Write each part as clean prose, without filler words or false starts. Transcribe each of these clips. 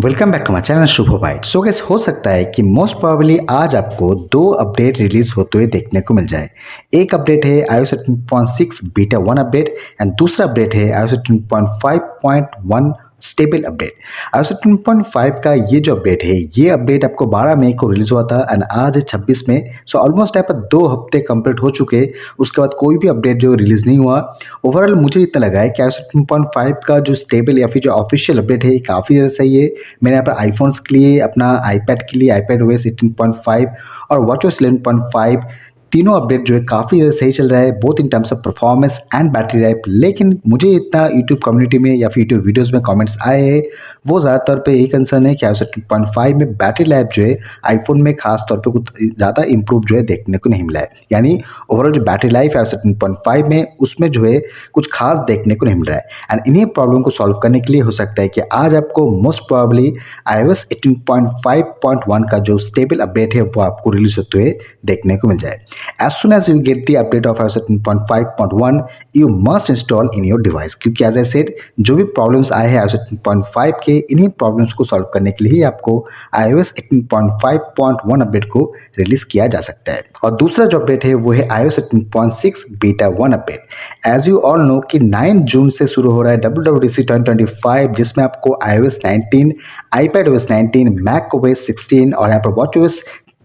Welcome back to my channel Shubh Byte. So guys, हो सकता है कि मोस्ट प्रोबेबली आज आपको दो अपडेट रिलीज होते हुए देखने को मिल जाए। एक अपडेट है iOS 18.6 बीटा 1 अपडेट एंड दूसरा अपडेट है iOS 18.5.1 स्टेबल अपडेट। iOS 18.5 का ये जो अपडेट है, ये अपडेट आपको 12 मई को रिलीज हुआ था एंड आज है 26 मई। सो ऑलमोस्ट यहाँ पर 2 हफ्ते कंप्लीट हो चुके। उसके बाद कोई भी अपडेट जो रिलीज नहीं हुआ। ओवरऑल मुझे इतना लगा है कि iOS 18.5 का जो स्टेबल या फिर जो ऑफिशियल अपडेट है, ये काफ़ी ज़्यादा सही है। मैंने यहाँ पर आईफ़ोन्स के लिए, अपना आईपैड के लिए iPadOS 18.5 और watchOS 11.5 तीनों अपडेट जो है काफ़ी ज़्यादा सही चल रहा है, both in terms of performance and battery life. लेकिन मुझे इतना यूट्यूब कम्युनिटी में या फिर यूट्यूब वीडियोज़ में कमेंट्स आए हैं, वो ज़्यादातर पे यही कंसर्न है कि iOS 18.5 में बैटरी लाइफ जो है आईफ़ोन में खास तौर पे कुछ ज़्यादा इम्प्रूव जो है देखने को नहीं मिला है। यानी ओवरऑल जो बैटरी लाइफ है iOS 18.5 में, उसमें जो है कुछ खास देखने को नहीं मिल रहा है। एंड इन्हीं प्रॉब्लम को सॉल्व करने के लिए हो सकता है कि आज आपको मोस्ट प्रोबेबली iOS 18.5.1 का जो स्टेबल अपडेट है वो आपको रिलीज होते हुए देखने को मिल जाए। As soon as you get the update of iOS 18.5.1, you must install in your device, क्योंकि as I said, जो भी प्रॉब्लम्स आए हैं iOS 18.5 के, इन्हीं प्रॉब्लम्स को सॉल्व करने के लिए आपको iOS 18.5.1 अपडेट को रिलीज किया जा सकता है। और दूसरा जो अपडेट है वो है iOS 18.6 beta 1 update. As you all know कि 9 जून से शुरू हो रहा है WWDC 2025, जिसमें आपको iOS 19, iPadOS 19, macOS 16 और यहाँ पर watchOS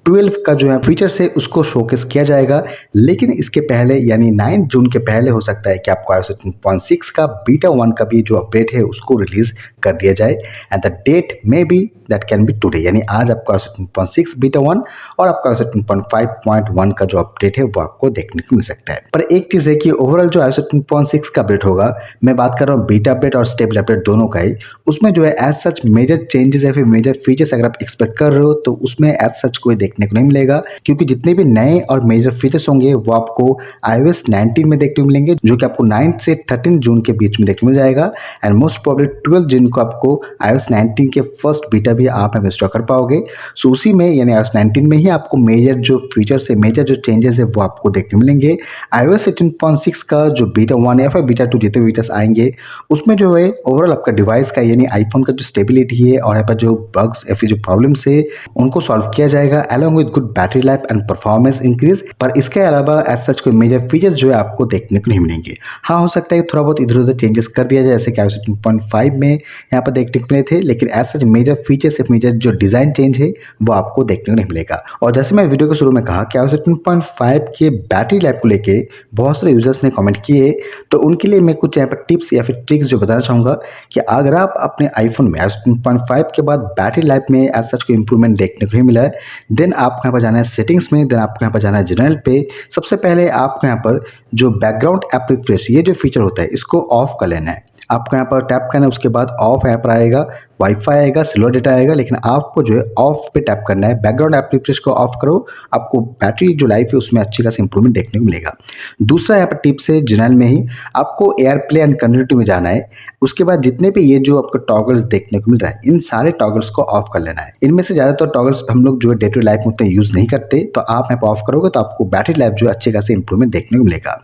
12 का जो है फीचर्स है उसको शोकेस किया जाएगा। लेकिन इसके पहले यानी 9 जून के पहले हो सकता है कि आपको iOS 18.6 का बीटा 1 का भी जो अपडेट है उसको रिलीज कर दिया जाए। And the date may be that can be today, यानी आज आपको iOS 18.6 बीटा 1 और आपका iOS 18.5.1 का जो अपडेट है वो आपको देखने को मिल सकता है। पर एक चीज़ है कि ओवरऑल जो iOS 18.6 का अपडेट होगा, मैं बात कर रहा हूँ बीटा अपडेट और स्टेबल अपडेट दोनों का ही, उसमें जो है एज सच मेजर चेंजेस या फिर मेजर फीचर्स अगर आप एक्सपेक्ट कर रहे हो तो उसमें एज सच कोई देखने को नहीं मिलेगा, क्योंकि जितने भी नए और मेजर फीचर्स होंगे वो आपको iOS 19 में देखने को मिलेंगे, जो कि आपको 9 से 13 जून के बीच में देखने को मिल जाएगा। एंड मोस्ट प्रोबेबली 12 जून को आपको iOS 19 के फर्स्ट बीटा भी आप इंस्टॉल कर पाओगे। सो उसी में यानी iOS 19 में ही आपको मेजर जो फीचर्स है, मेजर जो चेंजेस है वो आपको देखने को मिलेंगे। iOS 18.6 का जो बीटा 1 या फिर बीटा 2 जितने फीचर्स आएंगे, उसमें जो है ओवरऑल आपका डिवाइस का यानी आईफोन का जो स्टेबिलिटी है और यहाँ पर जो बग्स या फिर जो प्रॉब्लम्स है उनको सॉल्व किया जाएगा, along with good battery life and performance increase. पर इसके अलावा एज सच कोई मेजर फीचर्स जो है आपको देखने को नहीं मिलेंगे। हाँ, हो सकता है थोड़ा बहुत इधर उधर चेंजेस कर दिया जाए, जैसे कि iOS 18.5 में यहाँ पर देखने को मिले थे, लेकिन एज सच मेजर फीचर्स या मेजर जो डिजाइन चेंज है वो आपको देखने को नहीं मिलेगा। और जैसे मैं वीडियो के शुरू में कहा कि iOS 18.5 के बैटरी लाइफ को लेके बहुत सारे यूजर्स ने कमेंट किए, तो उनके लिए मैं कुछ यहाँ पर टिप्स या फिर ट्रिक्स जो बताना चाहूँगा कि अगर आप अपने आईफोन में iOS 18.5 के बाद बैटरी लाइफ में एज सच कोई इंप्रूवमेंट देखने को नहीं मिला है, देन आपको यहाँ पर जाना है सेटिंग्स में, देन आपको यहाँ पर जाना है जनरल पे। सबसे पहले आपको यहाँ पर जो बैकग्राउंड ऐप रिफ्रेश ये जो फीचर होता है इसको ऑफ कर लेना है। आपको यहाँ पर टैप करना है, उसके बाद ऑफ ऐप आएगा, वाईफाई आएगा, स्लो डेटा आएगा, लेकिन आपको जो है ऑफ पे टैप करना है। बैकग्राउंड ऐप रिफ्रेश को ऑफ करो, आपको बैटरी जो लाइफ है उसमें अच्छी खासी इंप्रूवमेंट देखने को मिलेगा। दूसरा यहाँ पर टिप्स है, जनरल में ही आपको एयर प्ले एंड कनेक्टिविटी में जाना है। उसके बाद जितने भी ये जो आपको टॉगल्स देखने को मिल रहा है, इन सारे टॉगल्स को ऑफ कर लेना है। इनमें से ज़्यादातर टॉगल्स हम लोग जो है डे टू लाइफ में उतना यूज़ नहीं करते, तो आप यहाँ पर ऑफ करोगे तो आपको बैटरी लाइफ जो है अच्छे खासे इंप्रूवमेंट देखने को मिलेगा।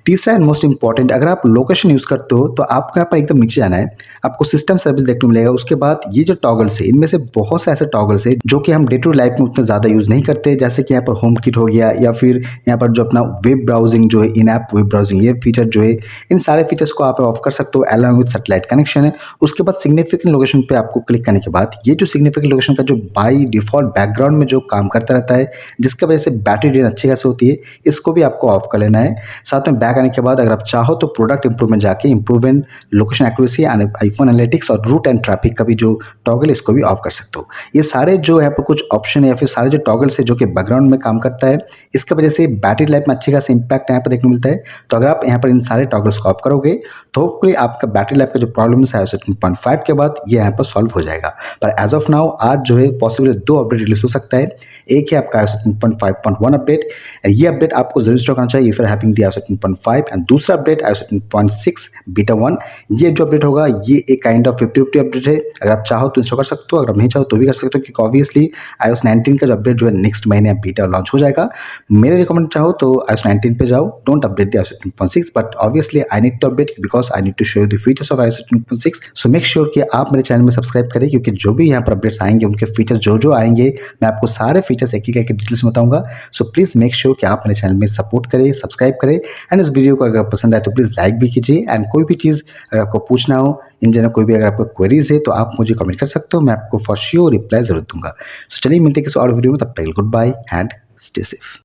तीसरा एंड मोस्ट इंपॉर्टेंट, अगर आप लोकेशन यूज़ करते हो तो आपको यहाँ पर एकदम नीचे जाना है, आपको सिस्टम सर्विस देखने को मिलेगा। उसके बाद ये जो टॉगल्स है, इनमें से बहुत से ऐसे टॉगल्स है जो कि हम डे टू लाइफ में उतना ज़्यादा यूज़ नहीं करते, जैसे कि यहाँ पर होम किट हो गया, या फिर यहाँ पर जो अपना वेब ब्राउजिंग जो है, इन ऐप वेब ब्राउजिंग, ये फीचर जो है, इन सारे फीचर्स को आप ऑफ कर सकते हो अलॉन्ग विद सैटेलाइट कनेक्शन है। उसके बाद सिग्निफिकेंट लोकेशन पे आपको क्लिक करने के बाद ये जो सिग्निफिकेंट लोकेशन का जो बाय डिफॉल्ट बैकग्राउंड में जो काम करता रहता है, जिसकी वजह से बैटरी ड्रेन अच्छी खासी होती है, इसको भी आपको ऑफ कर लेना है। साथ में बैक आने के बाद अगर आप चाहो तो प्रोडक्ट इंप्रूवमेंट जाके improvement location accuracy, iPhone analytics और रूट एंड ट्रैफिक का भी जो टॉगल इसको भी ऑफ कर सकते हो। ये सारे जो यहाँ पर कुछ ऑप्शन है या फिर सारे जो टॉगल्स है जो कि बैकग्राउंड में काम करता है, इसकी वजह से बैटरी लाइफ में अच्छी खासी इंपैक्ट यहाँ पर देखने को मिलता है। तो अगर आप यहाँ पर इन सारे टॉगल्स को ऑफ करोगे तो होपफुली आपका बैटरी लाइफ का जो प्रॉब्लम्स है iOS 18.5 के बाद ये यहाँ पर सॉल्व हो जाएगा। पर एज ऑफ नाउ आज जो है पॉसिबल 2 अपडेट रिलीज हो सकता है। एक है आपका iOS 18.5.1 अपडेट, ये अपडेट आपको जरूर इंस्टॉल करना चाहिए if you are having the iOS 18.5, and दूसरा अपडेट iOS 18.6 बीटा 1, ये जो अपडेट होगा ये एक काइंड ऑफ 50-50 अपडेट है। अगर आप चाहो तो इंस्टॉल कर सकते हो, अगर आप नहीं चाहो तो भी कर सकते हो, क्योंकि ऑब्वियसली iOS 19 का जो अपडेट जो है नेक्स्ट महीने बीटा लॉन्च हो जाएगा। मेरे रिकमेंड चाहो तो iOS 19 पे जाओ, don't update the iOS 18.6, but obviously I need to update because I need to show you the features of iOS 18.6। So make sure कि आप मेरे चैनल में सब्सक्राइब करें, क्योंकि जो भी यहाँ पर अपडेट्स आएँगे, उनके फीचर्स जो आएँगे, मैं आपको सारे फीचर्स एक-एक करके डिटेल्स में बताऊँगा। सो प्लीज़ मेक श्योर कि आप मेरे चैनल में सपोर्ट करें, सब्सक्राइब करें एंड इस वीडियो को अगर पसंद आए तो प्लीज़ लाइक भी कीजिए एंड कोई भी चीज़ अगर आपको पूछना हो, इन जनरल कोई भी अगर आपको क्वेरीज़ है तो आप मुझे कमेंट कर सकते हो, मैं आपको फॉर श्योर रिप्लाई ज़रूर दूँगा। सो चलिए मिलते हैं किसी और वीडियो में, तब तक के लिए goodbye and stay safe.